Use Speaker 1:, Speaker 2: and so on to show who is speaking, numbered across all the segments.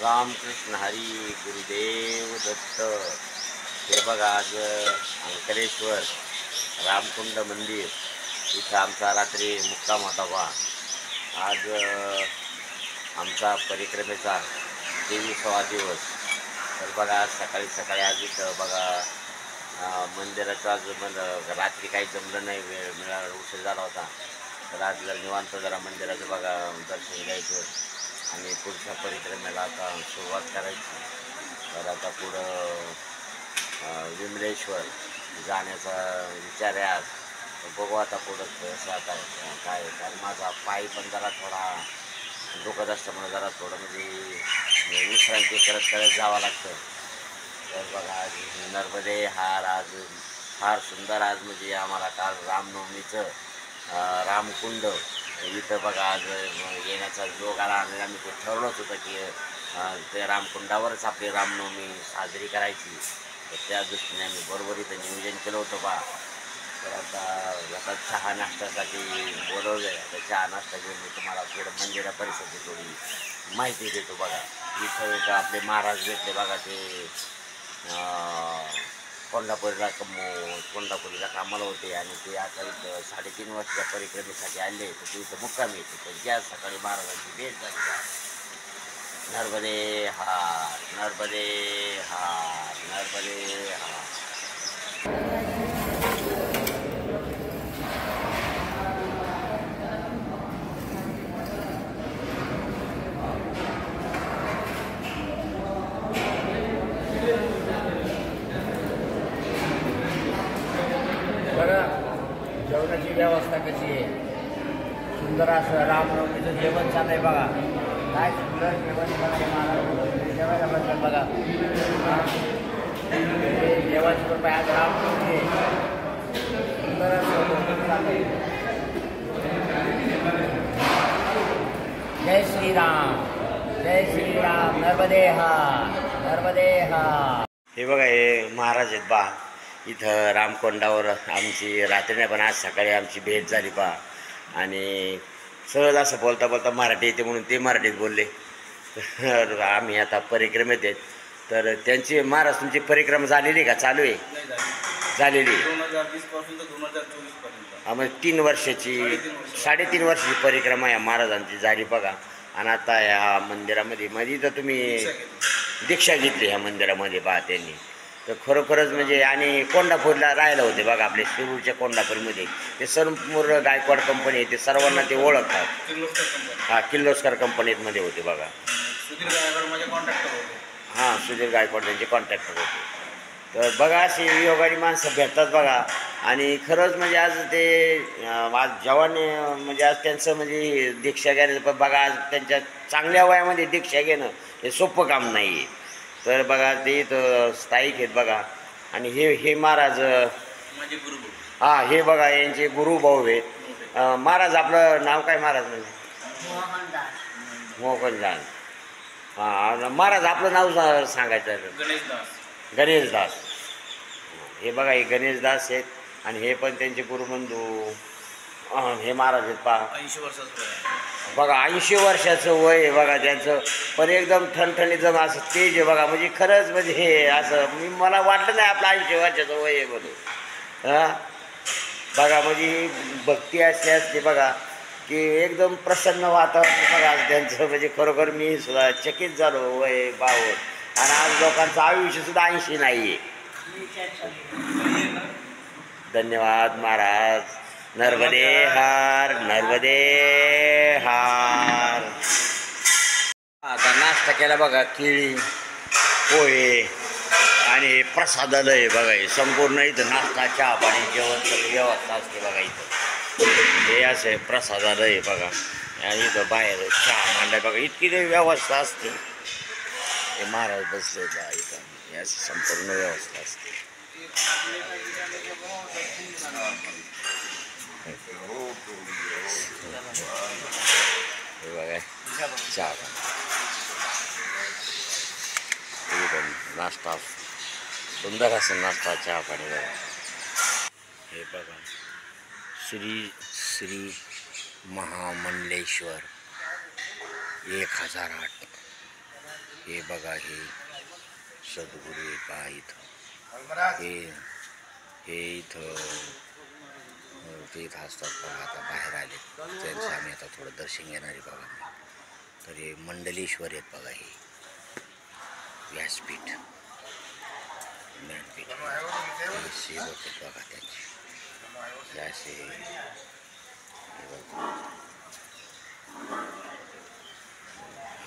Speaker 1: रामकृष्ण हरी गुरुदेव दत्त। हे बघा आज अंकलेश्वर रामकुंड मंदिर इथं आमचा रात्री मुक्काम होता बा। आज आमचा परिक्रमेचा 23वा दिवस। तर बघा आज सकाळी सकाळी आज इथं बघा मंदिराचं आज रात्री काही जमलं नाही, वेळ मिळाला, उशीर झाला होता। तर आज जर निवांत जरा मंदिराचं बघा दर्शन घ्यायचं आणि पुढच्या परिक्रमेला आता सुरुवात करायची। तर आता पुढं विमलेश्वर जाण्याचा विचार आहे आज। बघू आता पुढं कसं आता काय, कारण माझा पाय पण जरा थोडा दुखत असल्यामुळे जरा थोडं म्हणजे विश्रांती करत जावं लागतं। तर बघा आज नर्मदे हार आज फार सुंदर आज म्हणजे आम्हाला काल रामनवमीचं रामकुंड इथं बघा आज येण्याचा योग आला आणि आम्ही ते ठरवलंच होतं की ते रामकुंडावरच आपली रामनवमी साजरी करायची। तर त्या दृष्टीने आम्ही बरोबर इथं नियोजन केलं होतं बा। तर आता चहा नाश्त्यासाठी बोलवलं आहे। आता चहा नाश्ता घेऊन मी तुम्हाला थोडं मंदिरा परिसराची थोडी माहिती देतो बघा। इथं एक आपले महाराज भेटले बघा, ते कोल्हापुरीला कामाला होते आणि ते आता इथं 3.5 वर्षाच्या परिक्रमेसाठी आले। तर ते इथं मुक्कामी येते। तर ज्या सकाळी महाराजांची भेट झाली, नर्मदे हार नर्मदे हार नर्मदे हार।
Speaker 2: जेवणाची व्यवस्था कशी आहे, सुंदर असं रामनवमीचं जेवण चालू आहे बघा। काय सुंदर जेवण जेवायला बसलं बघा। जेवायची कृपया आज रामनवमी सुंदर असं चालू आहे। जय श्रीराम नर्मदे हार नर्मदे हार।
Speaker 1: हे बघा हे महाराज आहेत बा। इथं रामकुंडावर आमची रात्रीने पण आज सकाळी आमची भेट झाली पा। आणि सहज असं बोलता बोलता मराठी येते म्हणून ते मराठीत बोलले। तर आम्ही आता परिक्रमेत आहेत। तर त्यांची महाराज तुमची परिक्रमा झालेली का चालू आहे? झालेली
Speaker 3: 2020 पासून तर 2024 पर्यंत।
Speaker 1: म्हणजे 3 वर्षाची 3.5 वर्षाची परिक्रमा या महाराजांची झाली बघा। आणि आता ह्या मंदिरामध्ये तर तुम्ही दीक्षा घेतली ह्या मंदिरामध्ये बा त्यांनी। तर खरोखरच म्हणजे आणि कोल्हापूरला राहायला होते बघा, आपले शिरूरच्या कोल्हापूरमध्ये ते संपूर्ण गायकवाड कंपनी आहे, ते सर्वांना ते ओळखतात। हां, किर्लोस्कर कंपनीमध्ये होते बघा। हां, सुधीर गायकवाड त्यांचे कॉन्ट्रॅक्टर होते। तर बघा अशी योगारी माणसं भेटतात बघा। आणि खरंच म्हणजे आज ते आज जवान म्हणजे आज त्यांचं म्हणजे दीक्षा घेण्याचं, पण बघा आज त्यांच्या चांगल्या वयामध्ये दीक्षा घेणं हे सोपं काम नाही आहे। तर बघा ते इथं स्थायिक आहेत बघा। आणि हे महाराज
Speaker 3: माझे गुरु।
Speaker 1: हां, हे बघा यांचे गुरुभाऊ आहेत। महाराज आपलं नाव काय महाराज? म्हणजे मोहनदास। हां, महाराज आपलं नाव सांगायचं? गणेशदास। हे बघा हे गणेशदास आहेत आणि हे पण त्यांचे गुरुबंधू हे महाराज आहेत पहा।
Speaker 3: 80 वर्षाचं
Speaker 1: बघा 80 वर्षाचं वय आहे बघा त्यांचं, पण एकदम ठणठणीचं असं तेज आहे बघा। म्हणजे खरंच म्हणजे हे असं मला वाटलं नाही आपलं 80 वर्षाचं वय आहे म्हणून। हां बघा म्हणजे भक्ती अशी असते बघा की एकदम प्रसन्न वातावरण बघा त्यांचं। म्हणजे खरोखर मी सुद्धा चकित झालो वय बावर। आणि आज लोकांचं आयुष्यसुद्धा 80 नाही आहे। धन्यवाद महाराज। नर्मदे हार नर्मदे हार। आता नाश्ता केला बघा, केळी पोहे आणि प्रसादालय बघा। हे संपूर्ण इथं नाश्ता चहा पाणी जेवण सगळी व्यवस्था असते बघा इथं। हे असे प्रसादालय बघा। आणि इथं बाहेर चहा मांडाय बघा, इतकी व्यवस्था असते। हे महाराज बसले बा इथं, हे अशी संपूर्ण व्यवस्था असते। हे बघा चहा नाश्ता सुंदर असं नाश्ता चहा पाणी बघा। हे बघा श्री महामंडलेश्वर 1008
Speaker 2: हे बघा हे सद्गुरू आहे पहा इथं. हे इथं ते इथं असतात बघा. आता बाहेर आले त्यांचं आम्ही आता थोडं दर्शन घेणार आहे बघा. तर हे मंडलेश्वर आहेत बघा. हे व्यासपीठ ज्ञानपीठ सेवक आहेत बघा त्यांचे. असे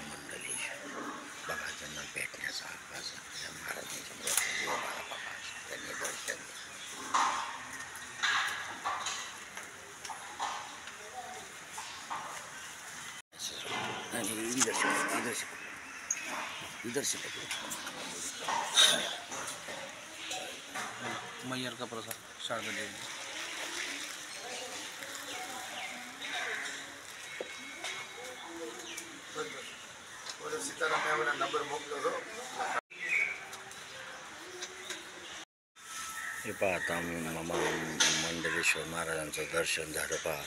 Speaker 2: मंडलेश्वर बघा. त्यांना भेटण्याचा असं त्या महाराजांच्या मूर्ती बघा. त्यांनी दर्शन इधर से
Speaker 3: मैयर का प्रसाद शारदा देवी.
Speaker 2: हे पहा. आता मंडलेश्वर महाराजांचं दर्शन झालं पहा.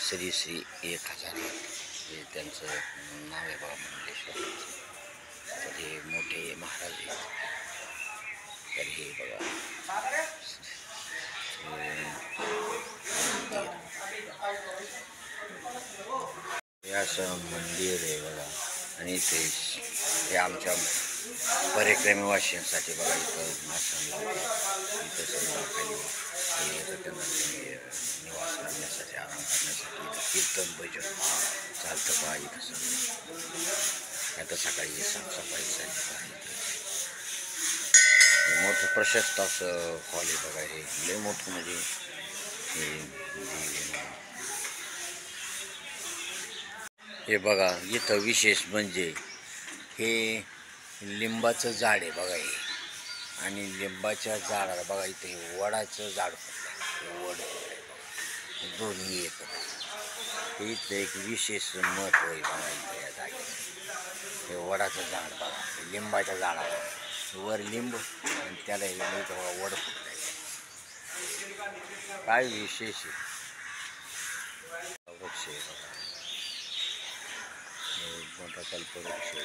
Speaker 2: श्री श्री 1000 हे त्यांचं नाव आहे बघा मंडलेश्वर. तर हे मोठे महाराज आहेत. तर हे बघा हे असं मंदिर आहे बघा. आणि हे आमच्या परिक्रमेवासियांसाठी बघा इथं आसन लावतात. इथं समजा खाली त्यांना निवास करण्यासाठी आराम करण्यासाठी इथं कीर्तन भजन चालतं बघा. इथं सगळं आता सकाळी साफसफाई झाली बघा. इथं मोठं प्रशस्त असं हॉल आहे बघा. हे लय मोठं म्हणजे हे बघा. इथं विशेष म्हणजे हे लिंबाचं झाड आहे बघा. हे आणि लिंबाच्या झाडाला बघा इथे वडाचं झाड पडलं. वड पडलं दोन्ही एकत्र. इथं एक विशेष महत्त्व आहे बघा इथं या जागेचं. हे वडाचं झाड बघा. लिंबाच्या झाडाला वर लिंब आणि त्याला इथं बघा वड फुटलं आहे. काय विशेष आहे. वृक्ष आहे बघा. मोठा कल्पवृक्ष आहे बघा.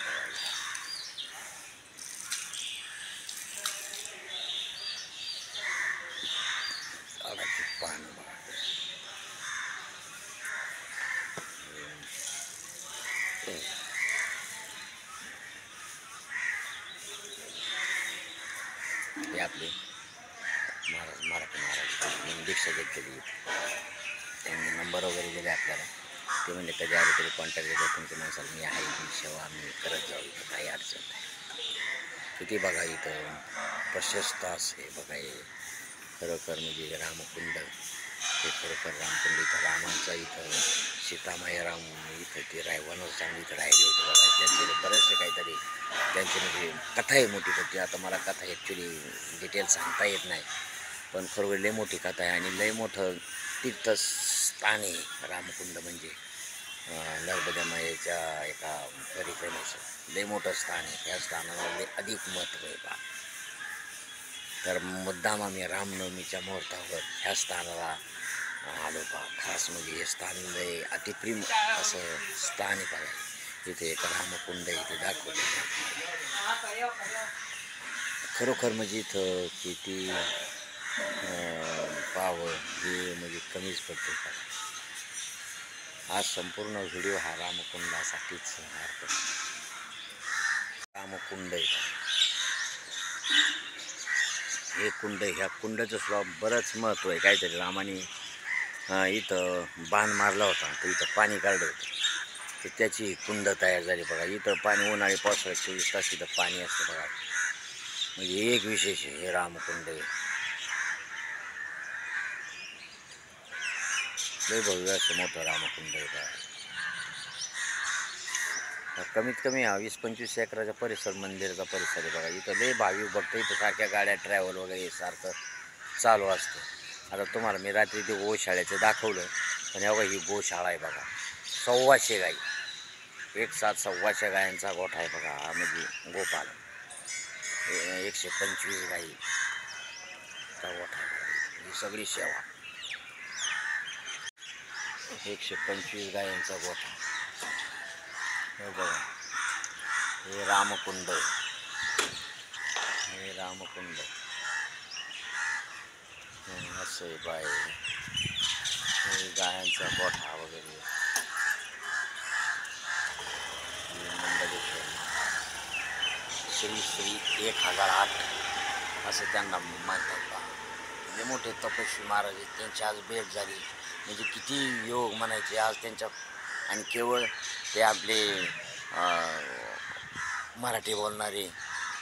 Speaker 2: झाडाची पानं बघा. हे आपले मराठी महाराज दीक्षा घेतलेली. त्यांनी नंबर वगैरे दिले आपल्याला. ते म्हणजे कधी आले तरी कॉन्टॅक्ट देतात तुमच्या माणसाला. मी आहे ही सेवा आम्ही करत जाऊ. इथं काही अडचण नाही. किती बघा इथं प्रशस्त असे बघा. हे खरोखर म्हणजे रामकुंड. हे खरोखर रामकुंड. इथं रामांचा इथं सीतामाया राम इथं ते वनवास चांगली इथं राहिले होते बघा. त्याचे बरेचसे काहीतरी त्यांची म्हणजे कथा आहे मोठी. तर ती आता मला कथा ॲक्च्युली डिटेल सांगता येत नाही. पण खरोखर लय मोठी कथा आहे आणि लय मोठं तीर्थस्थान आहे रामकुंड. म्हणजे नर्मदा मायेच्या एका परिक्रमेचं लय मोठं स्थान आहे. त्या स्थानाला लय अधिक महत्त्व आहे बा. तर मुद्दाम आम्ही रामनवमीच्या मुहूर्तावर ह्या स्थानाला आलो बा. खास म्हणजे हे स्थान लय अतिप्रेम असं स्थान आहे बघा. इथे एक रामकुंड इथे दाखवलं. खरोखर म्हणजे इथं किती पाहावं हे म्हणजे कमीच पडते. आज संपूर्ण व्हिडिओ हा रामकुंडासाठीच अर्पण. रामकुंड आहे. हे कुंड. ह्या कुंडाचं सुद्धा बरंच महत्त्व आहे. काहीतरी रामाने इथं बाण मारला होता. तर इथं पाणी काढलं होतं. तर त्याची कुंड तयार झाली बघा. इथं पाणी उन्हाळी पावसाळ्यात 24 तास इथं पाणी असतं बघा. म्हणजे एक विशेष आहे हे रामकुंड आहे. लय भव्य असं मोठं रामकुंड आहे बघा. कमीत कमी 20-25 एकराचा परिसर मंदिराचा परिसर आहे बघा. इथं लय भाविक भक्त इथं सारख्या गाड्या ट्रॅव्हल वगैरे सारखं चालू असतं. आता तुम्हाला मी रात्री ते गोशाळेचं दाखवलं. पण बघा ही गोशाळा आहे बघा. 1,200 गाई. एक साथ 1,200 गायांचा गोठा आहे बघा. हा म्हणजे गोपाल 125 गाईचा गोठा आहे बघा. ही सगळी सेवा. 125 गायांचा गोठा. हे बघा हे रामकुंड, हे रामकुंड असं आहे बाय. हे गायांचा गोठा वगैरे. हे मंडलेश्वर श्री श्री 1008 असं त्यांना मानतात बा. म्हणजे मोठे तपस्वी महाराज आहेत, त्यांची आज भेट झाली म्हणजे किती योग म्हणायचे आज त्यांच्या. आणि केवळ ते आपले मराठी बोलणारे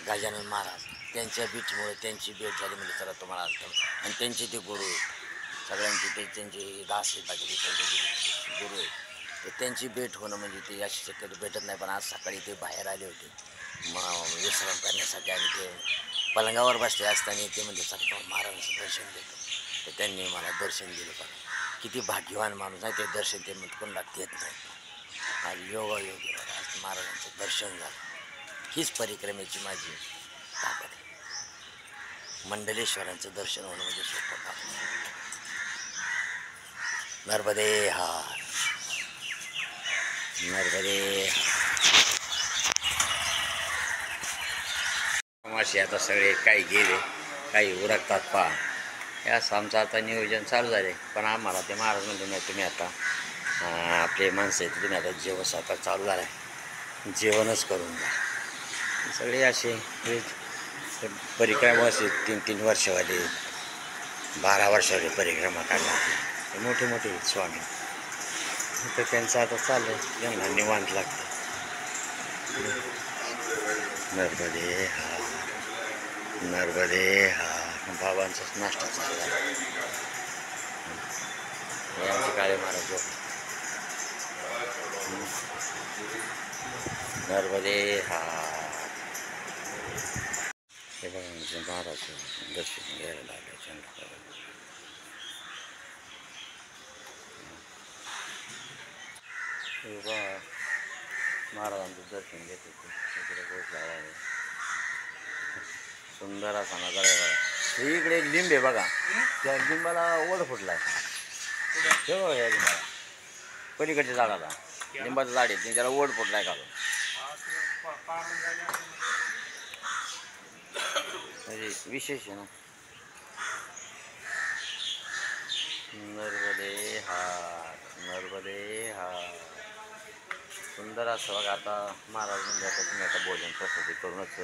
Speaker 2: गजानन महाराज त्यांच्या भेटीमुळे त्यांची भेट झाली म्हणजे चला तुम्हाला आज. आणि त्यांचे ते गुरु आहेत सगळ्यांचे, ते त्यांचे दास आहेत बाकी त्यांचे गुरु आहेत. तर त्यांची भेट होणं म्हणजे ते अशी शक्यतो भेटत नाही. पण आज सकाळी ते बाहेर आले होते विश्राम करण्यासाठी आणि ते पलंगावर बसले असताना ते म्हणजे सगळं महाराजांचं दर्शन देतो. तर त्यांनी मला दर्शन दिलं. पण किती भाग्यवान माणूस आहे, ते दर्शन ते कोणाला देत नाही. आज योगायोगी आज महाराजांचं दर्शन झालं. हीच परिक्रमेची माझी ताकद आहे. मंडलेश्वरांचं दर्शन होणं म्हणजे सोपं काम. नर्मदे हार, नर्मदे हार. मासे आता सगळे काही गेले, काही उरकतात पहा. हे असं आमचं आता नियोजन चालू झाले. पण आम्हाला ते महाराज म्हणले नाही तुम्ही आता आपले माणसं आहेत तुम्ही आता जेवण स्वतः चालू झालं आहे, जेवणच करून द्या. सगळे असे परिक्रमा असे 3-3 वर्षवाले 12 वर्षावाले परिक्रमा काढला मोठे मोठे स्वामी. तर त्यांचं आता चाललं आहे, त्यांना निवांत लागतं. नर्मदे हा, नर्मदे हा. बाबांचाच नाश्ता चालला आहे. आमचे काळे महाराज नर्मदे हा. हे बघा आमचे महाराज दर्शन घ्यायला लागले चंद्रपूर. हे बघा महाराजांचं दर्शन घेत होते तिकडे पोचला आहे. सुंदर असा नजारा आहे बघा. इकडे एक लिंब आहे बघा, त्या लिंबाला ओढ फुटला आहे. ठेवा या लिंबाला पलीकडच्या झाडाला लिंबाचं झाड आहे त्याला ओढ फुटला आहे घालून. म्हणजे विशेष आहे ना. नर्मदे हार, नर्मदे हार. सुंदर असं बघा. आता महाराज म्हणजे आता तुम्ही आता भोजन प्रसादी करूनच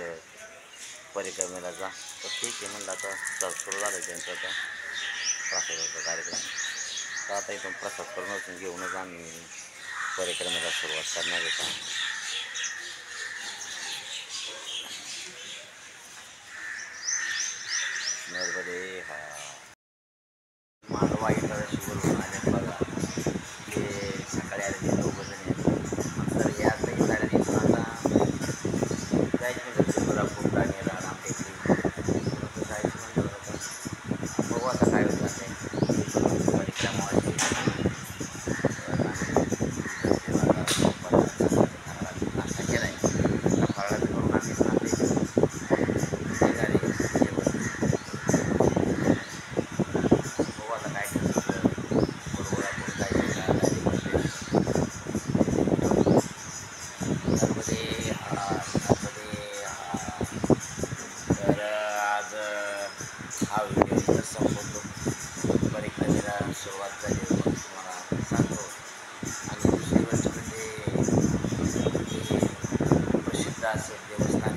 Speaker 2: परिक्रमेला जा. तर ठीक आहे म्हणलं आता सुरू झालं त्यांचं आता प्रसादाचा कार्यक्रम. तर आता इथून प्रसाद करूनच घेऊनच आम्ही परिक्रमेला सुरुवात करणार होता. नर्मदे हा. माझं वाईट शिवरून आले बघा. ते सकाळी आले ते 2 जण नंतर या काही झाल्या तिथून आता जायचं म्हणजे कोल्हापूर गाणेला आमच्या इकडे जायचं म्हणलं होतं. बघू आता काय होतं ते परिक्रमा नाश्ता केला आहे. फराळाचं करून आम्ही हा व्हिडिओ इथं संपवतो. परिक्रमेला सुरुवात झाली म्हणून तुम्हाला सांगतो. आणि दुसरी गोष्ट म्हणजे प्रसिद्ध असेल देवस्थान